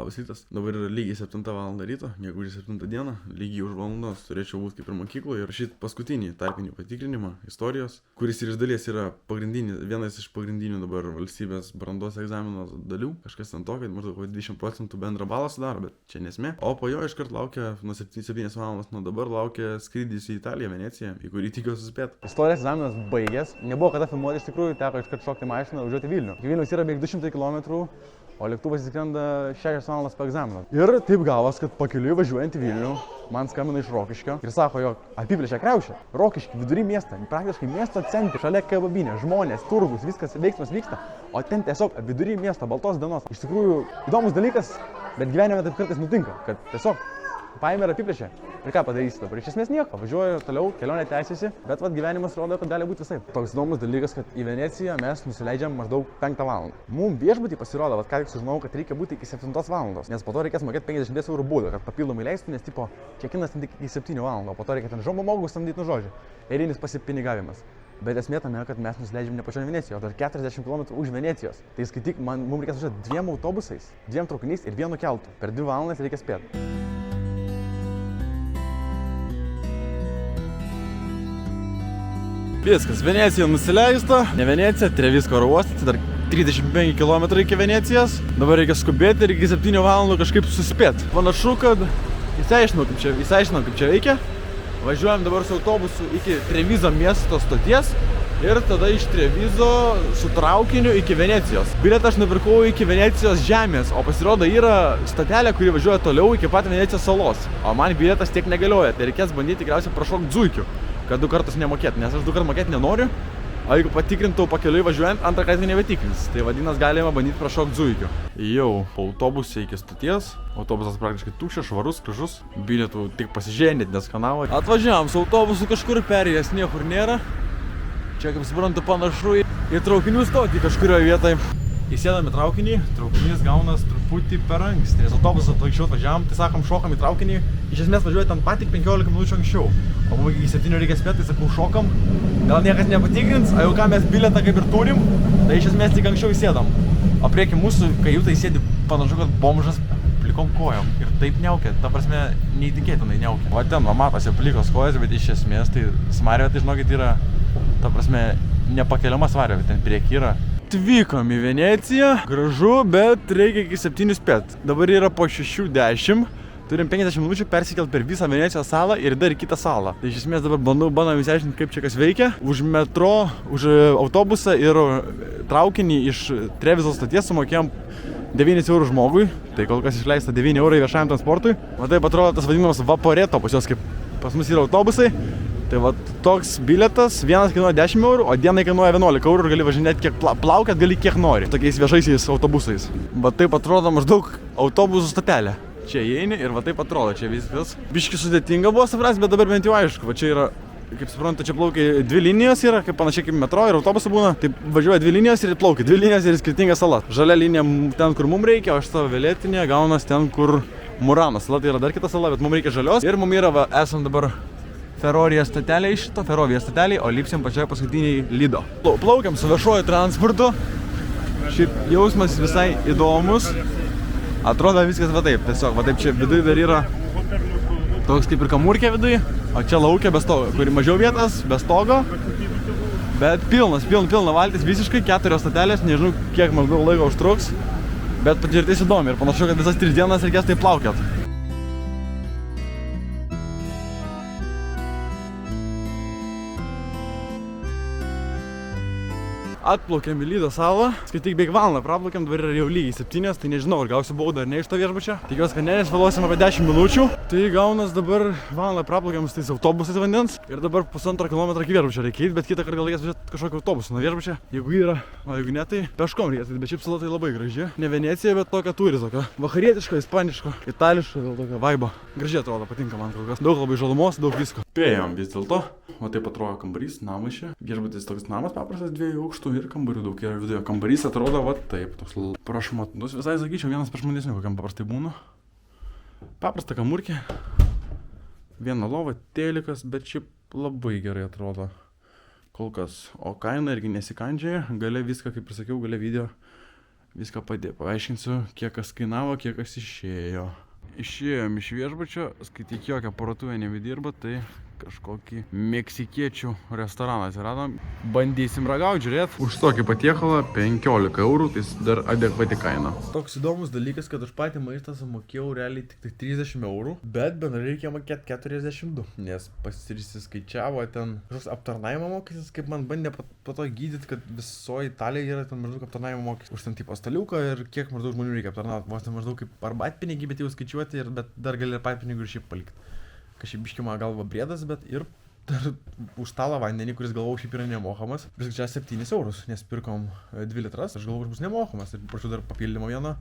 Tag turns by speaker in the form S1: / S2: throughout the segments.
S1: Labas rytas. Dabar yra lygiai 7 val. Ryto, gegužės 7 dieną, lygiai už valandos turėčiau būti kaip ir mokykloje ir rašyti paskutinį tarpinį patikrinimą istorijos, kuris ir iš dalies yra vienas iš pagrindinių dabar valstybės brandos egzamino dalių. Kažkas ant to, kad maždaug 20% bendrą balą sudaro, bet čia nesmė. O po jo iškart laukia nuo 7 valandos nuo dabar laukia skrydis į Italiją, Veneciją, į kurį tikiuosi suspėti.
S2: Istorijos egzaminas baigęs, nebuvo kada filmuoti iš tikrųjų, teko iškart šokti mašiną, važiuoti Vilnių. Vilnius yra beveik 200 km. O lėktuvas įskrenda 6 valandas po egzamino. Ir taip gavos, kad pakeliui važiuojant į Vilnių, man skambina iš Rokiškio ir sako, jog apiplėšė kriaušę. Rokiškį, vidury miestą, praktiškai miesto centre, šalia kebabinė, žmonės, turgus, viskas veiksmas vyksta, o ten tiesiog vidury miesto, baltos dienos. Iš tikrųjų, įdomus dalykas, bet gyvenime taip kartais nutinka, kad tiesiog paėmė ir apiplėšė. Ir ką padarysi dabar? Iš esmės nieko. Važiuoju toliau, kelionė tęsiasi, bet gyvenimas rodo, kad gali būti visaip. Toks įdomus dalykas, kad į Veneciją mes nusileidžiam maždaug 5 val. Mums viešbutį pasirodo, ką tik sužinojau, kad reikia būti iki 7 val. Nes po to reikės mokėti 50 € būdą, kad papildomai leistų, nes tipo čekinas tik iki 7 val. O po to reikia ten žmogų samdyti, žodžiu. Eilinis pasipinigavimas. Bet esmė tame, kad mes nusileidžiam ne pačioje Venecijoje, o dar 40 km už Venecijos. Tai skaityk, mums reikės važiuoti 2 autobusais, 2 traukiniais ir 1 keltu. Per 2 valandas reikia spėti. Viskas, Venecija nusileista, ne Venecija, Trevisko oro uostas, dar 35 km iki Venecijos. Dabar reikia skubėti ir iki 7 val. Kažkaip suspėti. Panašu, kad įsiaiškinau, kaip čia veikia. Važiuojam dabar su autobusu iki Trevizo miesto stoties ir tada iš Trevizo su traukiniu iki Venecijos. Bilietą aš nupirkau iki Venecijos žemės, o pasirodo yra stotelė, kuri važiuoja toliau iki pat Venecijos salos. O man bilietas tiek negalioja, tai reikės bandyti tikriausiai prašokti zuikių, kad 2 kartus nemokėti, nes aš 2 kartus mokėti nenoriu, o jeigu patikrintų pakeliui važiuojant, antrą kartą nebetikrins. Tai vadinasi, galima bandyti prašokti zuikių. Jau autobusai iki stoties, autobusas praktiškai tuščias, švarus, gražus, bilietų tik pasižiūrėjai, net neskanavo. Atvažiavom su autobusu kažkur, perėjęs niekur nėra. Čia, kaip suprantu, panašu į traukinių stotį kažkurioje vietoje. Įsėdam į traukinį, traukinys gaunas truputį per anksti, nes autobusą anksčiau atvažiavam, tai sakom, šokam į traukinį, iš esmės važiuoja ten pat tik 15 minučių anksčiau. O mums iki 7 reikia spėti, tai sakau, šokam, gal niekas nepatikrins, o jau ką mes bilietą kaip ir turim, tai iš esmės tik anksčiau įsėdam. O prieki mūsų kajutai sėdi panašu, kad bomžas plikom kojom ir taip neaukia, ta prasme, neįtikėtinai neaukia. O ten, va, matosi plikos kojas, bet iš esmės tai svario, tai žinokit, yra, ta prasme, nepakeliama svario, bet ten prieki yra. Atvykom į Veneciją, gražu, bet reikia iki 7 spėt. Dabar yra po 6:10, turim 50 minučių persikelt per visą Venecijos salą ir dar į kitą salą. Tai iš esmės dabar bandom įsiaiškinti, kaip čia kas veikia. Už metro, už autobusą ir traukinį iš Trevizo stoties sumokėjom 9 € žmogui. Tai kol kas išleista 9 € viešajam transportui. Va taip atrodo tas vadinamas vaporeto, pas juos kaip pas mus yra autobusai. Tai va toks bilietas, vienas kainuoja 10 €, o dienai kainuoja 11 € ir gali važinėti kiek plaukiat, gali kiek nori. Tokiais viešaisiais autobusais. Va taip atrodo maždaug autobusų stotelė. Čia įeini ir va taip atrodo, čia viskas. Biški sudėtinga buvo suprasti, bet dabar bent jau aišku. Va čia yra, kaip suprantu, čia plaukia 2 linijos yra, kaip panašiai kaip metro ir autobusų būna. Tai važiuoja 2 linijos ir plaukia 2 linijos ir skirtingas salas. Žalia linija ten, kur mums reikia, o šita violetinė gaunas ten, kur Murano sala, tai yra dar kita sala, bet mums reikia žalios. Ir mums yra, va, esam dabar Ferovija stotelė iš šito, Ferovija stotelė, o lipsim pačioje paskutiniai Lido. Plaukiam su viešuoju transportu. Šiaip jausmas visai įdomus. Atrodo viskas va taip, tiesiog va taip čia viduje dar yra toks kaip ir kamurkė viduje, o čia laukia be stogo, kuri mažiau vietos, be stogo. Bet pilna valtis visiškai, 4 stotelės, nežinau kiek maždaug laiko užtruks. Bet patirtis įdomi ir panašu, kad visas 3 dienas reikės taip plaukiat. Atplaukėm į Lido salą, skaityk beveik valandą praplaukėm, dabar yra jau lygiai 7, tai nežinau, ar gausiu baudą ar ne iš to viešbučio. Tikiuosi, kad ne, nes vėluosim apie 10 minučių. Tai gaunas dabar valandą praplaukėm su tais autobusais vandens ir dabar 1,5 km iki viešbučio reikia eiti, bet kitą kartą reikės važiuoti kažkokį autobusą nuo viešbučio. Jeigu yra, o jeigu ne, tai peškom reikės, bet šiaip sala tai labai graži. Ne Venecija, bet tokia turi, tokia vakarietiško, ispaniško, itališko, gal tokio vaibo. Gražiai atrodo, patinka man kol kas. Daug labai žalumos, daug visko. Spėjom vis dėlto. O taip atrodo kambarys, namas čia. Viešbutis toks namas paprastas, 2 aukštų ir kambarių daug yra viduje. Kambarys atrodo va taip, toks prašmatnus, visai sakyčiau, vienas prašmatnesnių, kokiam paprastai būna. Paprasta kamurkė. Viena lova, telikas, bet šiaip labai gerai atrodo. Kol kas. O kaina irgi nesikandžioja, gale viską, kaip ir sakiau, gale video viską paaiškinsiu, kiek kas kainavo, kiek kas išėjo. Išėjom iš viešbučio, skaityk, jokia parduotuvė nebedirba, tai kažkokį meksikiečių restoraną atsiradom. Bandysim ragauti, žiūrėt. Už tokį patiekalą 15 eurų, tai dar adekvati kaina. Toks įdomus dalykas, kad už patį maistą sumokėjau realiai tik 30 eurų, bet bendrai reikia mokėti 42, nes pasiskaičiavo ten kažkoks aptarnavimo mokestis, kaip man bandė po to gydyti, kad visoje Italijoje yra ten maždaug aptarnavimo mokestis. Už ten tipo staliuką ir kiek maždaug žmonių reikia aptarnauti. Vos ten maždaug kaip arbatpinigiai, bet jau skaičiuoti, bet dar gali arbatpinigių ir šiaip palikti. Kažkaip biškį mano galva briedas, bet ir dar už stalą vandenį, kuris galvau šiaip yra nemokamas, priskaičiavo 7 eurus, nes pirkom 2 litras, aš galvau, bus nemokamas, ir prašau dar papildymo vieno,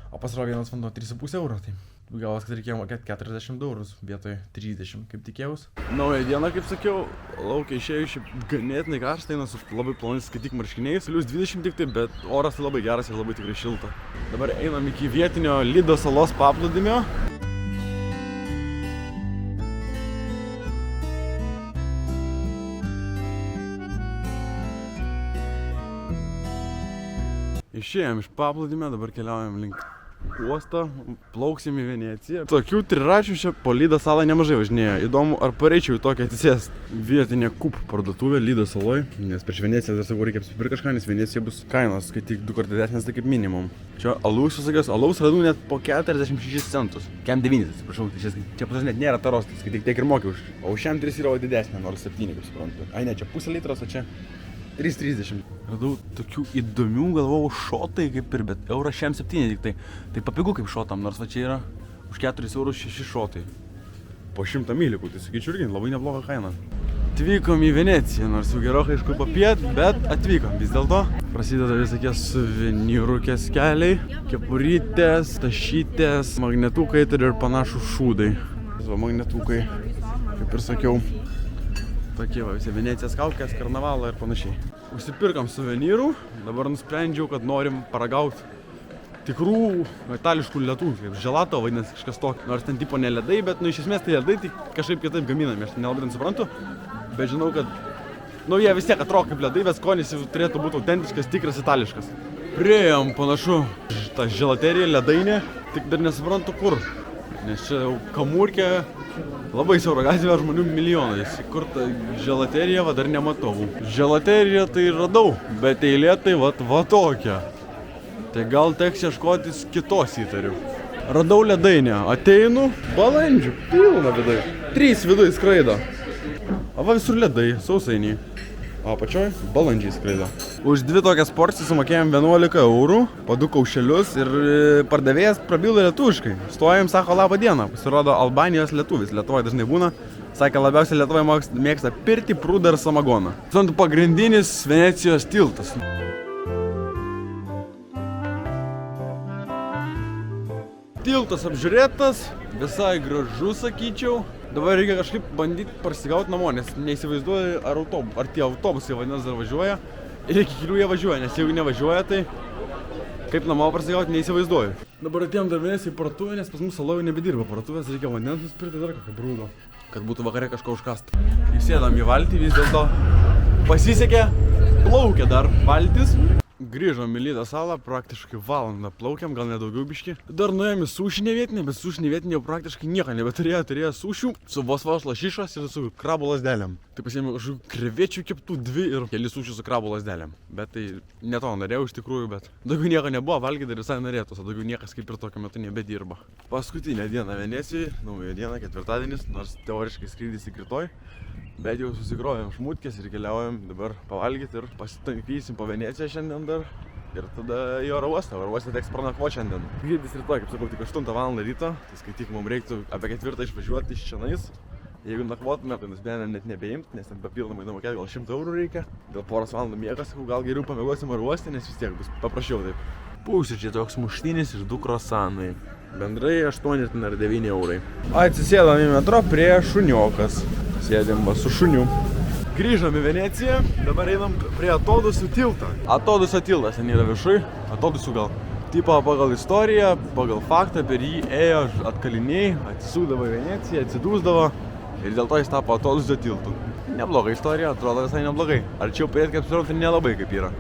S2: o pasirodo vienas vanduo 3,5 euro, tai gavos, kad reikėjo mokėti 40 eurus vietoj 30, kaip tikėjaus. Nauja diena, kaip sakiau, laukia išėjau šiaip ganėtinai karšta, eina su labai plonais skaityk marškiniais, plius 20 tik tai, bet oras tai labai geras ir labai tikrai šilta. Dabar einam iki vietinio Lido salos paplūdimio. Išėjom iš paplūdimio, dabar keliaujam link uosto, plauksim į Veneciją. Tokių triračių čia po Lido salą nemažai važinėjo. Įdomu, ar pareičiau į tokią atsisės vietinę kup parduotuvę Lido saloj, nes prieš Veneciją dar sakau reikia apsipirkti kažką, nes Venecija bus kainos, kai tik 2 kartus didesnės, tai kaip minimum. Čia alaus, visokios, alaus radau net po 46 centus. Kem 9, atsiprašau, čia pas net nėra taros, tai tik tiek ir mokiau už. O už šiam 3 yra didesnė, nors 7, kaip suprantu. Ai ne, čia pusę litros, o čia 3,30. Radau tokių įdomių, galvojau, šotai kaip ir, bet euras šiam 7 tik tai. Tai papigu kaip šotam, nors va čia yra už 4 eurus 6 šotai. Po 100 mylikų, tai sakyčiau irgi labai nebloga kaina. Atvykom į Veneciją, nors jau gerokai aišku papiet, bet atvykom vis dėlto. Prasideda visokie suvenyrų keliai, kepurytės, tašytės, magnetukai ir panašų šūdai. Va, magnetukai, kaip ir sakiau. Tokie va, visi Venecijos kaukės, karnavalą ir panašiai. Užsipirkam suvenyrų, dabar nusprendžiau, kad norim paragauti tikrų itališkų ledų, kaip želato vadinasi kažkas tokio. Nors ten tipo ne ledai, bet iš esmės tai ledai, tai kažkaip kitaip gaminami, aš nelabai ten suprantu, bet žinau, kad jie vis tiek atrodo kaip ledai, bet skonis turėtų būti autentiškas, tikras itališkas. Priėjom panašu tą želateriją, ledainę, tik dar nesuprantu kur, nes čia jau kamurkė. Labai siaura gatvė, žmonių milijonais. Kur ta želaterija, va dar nematau. Želateriją tai radau, bet eilė tai va tokia. Tai gal teks ieškotis kitos įtariu. Radau ledainę, ateinu, balandžių, pilna vidai. 3 vidai skraido. O va visur ledai, sausainiai. O apačioj balandžiai skraido. Už 2 tokias porcijas sumokėjom 11 eurų, po 2 kaušelius ir pardavėjas prabilo lietuviškai. Stojom, sako, labą dieną. Pasirodo Albanijos lietuvis. Lietuvoje dažnai būna. Sakė, labiausiai Lietuvoje mėgsta pirtį, prūdą ir samagoną. Suprantu, pagrindinis Venecijos tiltas. Tiltas apžiūrėtas, visai gražus, sakyčiau. Dabar reikia kažkaip bandyti parsigauti namo, nes neįsivaizduoju, ar tie autobusai vadinasi dar važiuoja ir iki kelių jie važiuoja, nes jeigu nevažiuoja, tai kaip namo parsigauti neįsivaizduoju. Dabar atėjom dar Veneciją į parduotuvę, nes pas mus saloje nebedirba parduotuvės, reikia vandens nusipirkti dar kokio brūdo, kad būtų vakare kažko užkast. Įsėdam į valtį, vis dėlto pasisekė, plaukė dar valtis. Grįžom į Lido salą, praktiškai valandą plaukiam, gal nedaugiau biški. Dar nuėjom į sušinę vietinę, bet sušinė vietinė jau praktiškai nieko nebeturėjo sušių su vos lašišos ir su krabų lasdelėm. Tai pasiėmiau kažkokių krevečių keptų 2 ir keli sušių su krabų lasdelėm. Bet tai ne to norėjau iš tikrųjų, bet daugiau nieko nebuvo, valgyti dar visai norėtos, o daugiau niekas kaip ir tokiu metu nebedirba. Paskutinė diena Venecijoje, nauja diena, ketvirtadienis, nors teoriškai skrydis tik rytoj. Bet jau susikrovėm šmutkės ir keliaujam dabar pavalgyti ir pasitankysim po Veneciją šiandien dar. Ir tada į oro uostą. Oro uostą teks pranakvoti šiandien. Skrydis rytoj, kaip sakau, tik 8 val. Ryto. Tai skaityk, mums reiktų apie 4 išvažiuoti iš čionais. Jeigu nakvotume, tai nusprendėm net nebeimti, nes ten papildomai mokėti gal 100 eurų reikia. Dėl poros valandų miegas, sakau, gal geriau pamiegosim oro uostą, nes vis tiek bus paprasčiau taip. Pusryčiai toks muštinis ir 2 krosanai. Bendrai 8 ar 9 eurai. Atsisėdam į metro prie šuniokas. Sėdėm su šuniu. Grįžom į Veneciją, dabar einam prie Atodusio tiltą. Atodusio tiltas ten yra viršui, Atodusio gal. Tipo pagal istoriją, pagal faktą, per jį ėjo atkaliniai, atsisūdavo į Veneciją, atsidūsdavo ir dėl to jis tapo Atodusio tiltu. Nebloga istorija, atrodo visai neblogai. Arčiau paėt, kaip suprantu, nelabai kaip yra.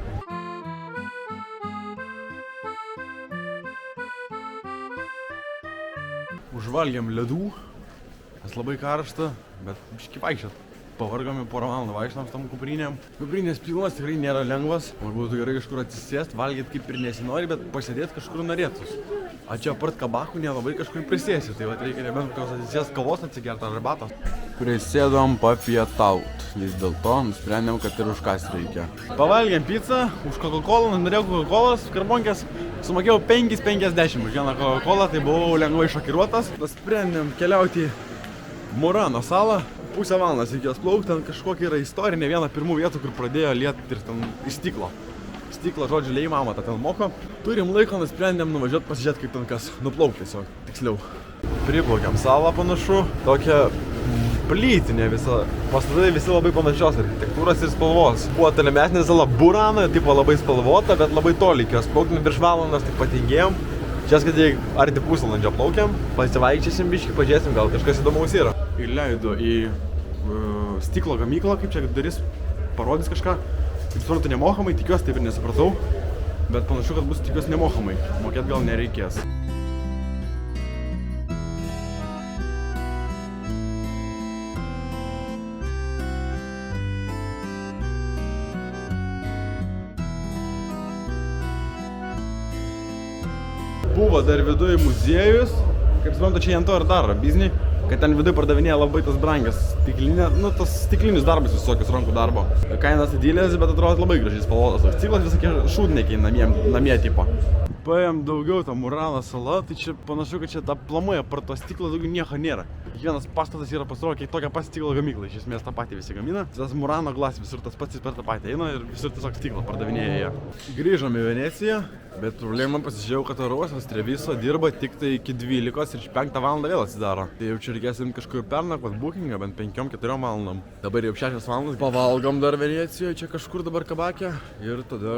S2: Užvalgėm ledų, nes labai karšta, bet biški vaikščiat. Pavargome porą valandų vaikštam su tom kuprinėm. Kuprinės pilnas tikrai nėra lengvas. Man būtų gerai kažkur atsisėst, valgyt kaip ir nesinori, bet pasėdėt kažkur norėtus. A čia apart kabakų nelabai kažkur prisėsi, tai vat reikia nebent kokios atsisėst kavos atsigert ar arbatos. Kuriais sėdom papietaut. Vis dėlto nusprendėm, kad ir užkąsti reikia. Pavalgėm pizzą, už Coca-Colą, norėjau Coca-Colos, karbonkės. Sumokėjau 5,50 už vieną Coca-Colą, tai buvau lengvai šokiruotas. Nusprendėm keliauti į Murano salą. Pusę valandos reikės plaukti, ten kažkokia yra istorinė viena pirmų vietų, kur pradėjo lieti ir ten iš stiklo. Stiklo, žodžiu, lei mama tą ten moko. Turim laiko, nusprendėm nuvažiuoti pasižiūrėti, kaip ten kas nuplaukti tiesiog, tiksliau. Priplaukiam salą panašu, tokia plytinė visa, pastatai visi labai panašios architektūros ir spalvos. Buvo tolimesnė sala Burana, tipo labai spalvota, bet labai toli, jos plaukėm virš valandos, tik patingėjom. Čia skaitai, arti pusvalandžio plaukiam, pasivaikščiosim biškį, pažiūrėsim, gal kažkas įdomaus yra. Įleido į stiklo gamyklą, kaip čia duris parodys kažką. Kaip suprantu, nemokamai, tikiuosi, taip ir nesupratau. Bet panašu, kad bus tikiuosi nemokamai. Mokėt gal nereikės. Buvo dar viduje muziejus, kaip suprantu, čia ant to ir daro biznį, kad ten viduje pardavinėja labai tas brangias stiklinė, tas stiklinius darbus visokius rankų darbo. Kainas didelės, bet atrodo labai gražiai spalvotas. Stiklas visokie šūdniekiai namie tipo. Paėm daugiau tą Murano salą, tai čia panašu, kad čia aplamai apart to stiklo daugiau nieko nėra. Kiekvienas pastatas yra pasirodo tokia pat stiklo gamykla, iš esmės tą patį visi gamina. Tas Murano glas visur tas pats per tą patį eina ir visur tiesiog stiklą pardavinėja jie. Grįžom į Veneciją, bet problemą pasižiūrėjau, kad oro uostas Treviso dirba tik tai iki 12 ir 5 valandą vėl atsidaro. Tai jau čia reikės imti kažkur pernakvot bookingą, bent 5-4 valandom. Dabar jau 6 valandas. Pavalgom dar Venecijoje, čia kažkur dabar kabakė ir tada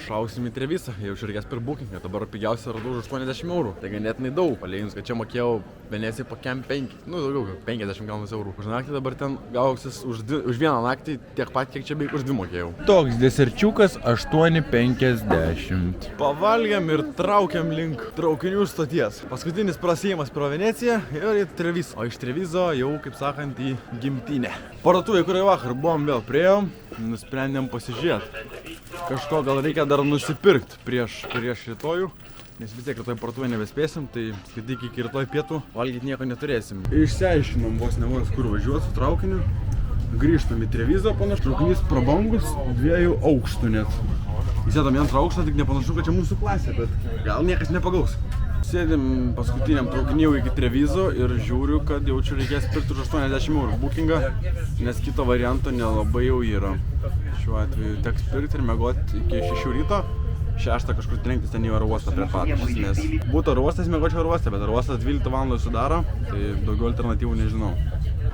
S2: šausim į Trevisą. Jau čia reikės per bookingą, dabar pigiausia radau už 80 eurų. Tai ganėtinai daug, palyginus, kad čia mokėjau Venecijai po kem 5, daugiau, 50 gaunasi eurų. Už naktį dabar ten gausis už vieną naktį tiek pat, kiek čia beveik už 2 mokėjau.
S3: Toks deserčiukas 8,50.
S2: Pavalgiam ir traukiam link traukinių stoties. Paskutinis prasiėjimas pro Veneciją ir į Trevisą. O iš Treviso jau, kaip sakant, į gimtinę. Parduotuvėje, kurioje vakar buvom, vėl priėjom, nusprendėm pasižiūrėti. Kažko gal reikia dar nusipirkti prieš rytojų. Nes vis tiek rytoj parduotuvėje nebespėsim, tai skaityk iki rytoj pietų valgyti nieko neturėsim. Išsiaiškinom vos kur važiuoti su traukiniu. Grįžtam į Treviso, panašu, traukinys prabangus 2 aukštų net. Įsėdam į 2 aukštą, tik nepanašu, kad čia mūsų klasė, bet gal niekas nepagaus. Sėdim paskutiniam traukiniu iki Treviso ir žiūriu, kad jau čia reikės pirkti už 80 eurų bookingą, nes kito varianto nelabai jau yra. Šiuo atveju teks pirkti ir miegoti iki 6 ryto. 6 kažkur trenktis ten į oro uostą prie pat, nes būtų oro uostas, miegočiau oro uostą, bet oro uostas 12 valandų sudaro, tai daugiau alternatyvų nežinau.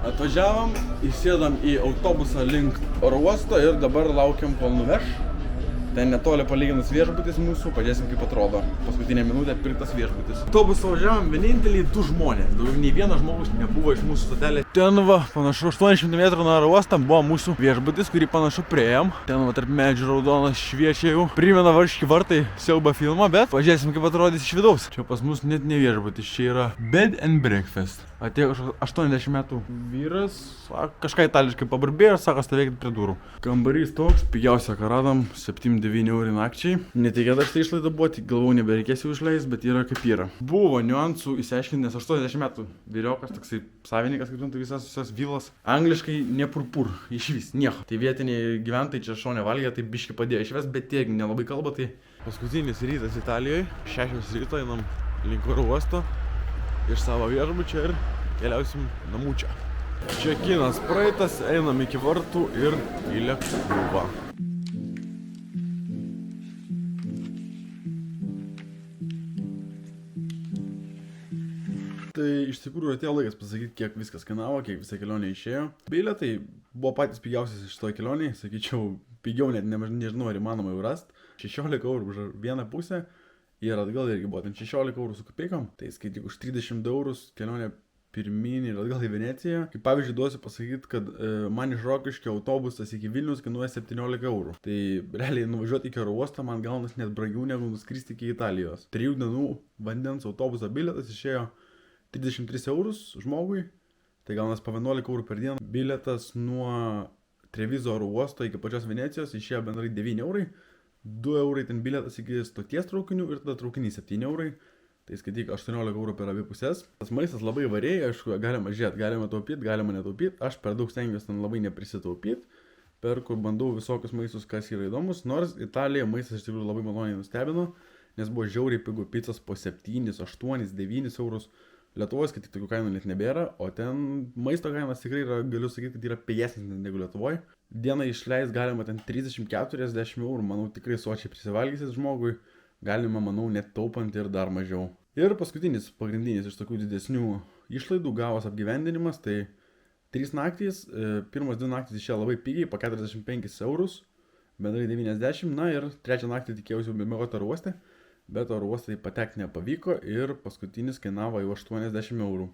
S2: Atvažiavom, įsėdam į autobusą link oro uosto ir dabar laukiam, kol nuveš. Ten netoli palyginus viešbutis mūsų, pažiūrėsim kaip atrodo. Paskutinę minutę pirktas viešbutis. Autobusą važiavom vieninteliai 2 žmonės. Daugiau nei vienas žmogus nebuvo iš mūsų stotelės. Ten va, panašu 800 metrų nuo oro uosto buvo mūsų viešbutis, kurį panašu priėjom. Ten va tarp medžių raudonas šviečia jau. Primena Varški vartai siaubo filmą, bet pažiūrėsim kaip atrodys iš vidaus. Čia pas mus net ne viešbutis, čia yra bed and breakfast. Atėjo 80 metų vyras, kažką itališkai pabarbėjo ir sako stovėkit prie durų. Kambarys toks, pigiausia ką radom, 7-9 eurų nakčiai. Netikėta štai išlaida buvo, tik galvau nebereikės jau išleisti, bet yra kaip yra. Buvo niuansų įsiaiškinti, nes 80 metų vyriokas, toksai savininkas, kaip tu visas vilas. Angliškai nepurpur, išvis, nieko. Tai vietiniai gyventojai čia šone valgė, tai biški padėjo išvest, bet tiek nelabai kalba, tai paskutinis rytas Italijoje, 6 ryto einam link oro uosto. Iš savo viešbučio ir keliausim namučio. Čekinas praeitas, einam iki vartų ir į lėktuvą. Tai iš tikrųjų atėjo laikas pasakyti, kiek viskas kainavo, kiek visa kelionė išėjo. Bilietai buvo patys pigiausias iš to kelionėje, sakyčiau, pigiau net nežinau, ar įmanoma jau rasti. 16 eurų už vieną pusę. Ir atgal irgi buvo ten 16 eurų su kapeikom, tai skaityk už 30 eurus kelionė pirmyn ir atgal į Veneciją. Kaip pavyzdžiui duosiu pasakyti, kad man iš Rokiškio autobusas iki Vilnius kainuoja 17 eurų. Tai realiai nuvažiuoti iki oro uosto man gaunas net brangiau negu nuskristi iki Italijos. 3 dienų vandens autobuso bilietas išėjo
S1: 33 eurus žmogui, tai gaunas po 11 eurų per dieną. Bilietas nuo Trevizo oro uosto iki pačios Venecijos išėjo bendrai 9 eurai, 2 eurai ten bilietas iki stoties traukinių ir tada traukinys 7 eurai. Tai skaityk 18 eurų per abi pusės. Tas maistas labai įvairiai, aišku, galima žiūrėti, galima taupyti, galima netaupyti. Aš per daug stengiuosi ten labai neprisitaupyti, per kur bandau visokius maistus, kas yra įdomus. Nors Italijoje maistas iš tikrųjų labai maloniai nustebino, nes buvo žiauriai pigų pizzas po 7, 8, 9 eurus. Lietuvoje, kad tik tokių kainų net nebėra, o ten maisto kainas tikrai yra, galiu sakyti, kad yra pigesnis negu Lietuvoje. Dieną išleis galima ten 30-40 eurų, manau tikrai sočiai prisivalgysis žmogui. Galima, manau, net taupant ir dar mažiau. Ir paskutinis, pagrindinis iš tokių didesnių išlaidų gavos apgyvendinimas, tai 3 naktys, pirmas 2 naktys išėjo labai pigiai, po 45 eurus, bendrai 90, na ir 3 naktį tikėjausi bemiegoti oro uoste, bet oro uostai patekti nepavyko ir paskutinis kainavo jau 80 eurų.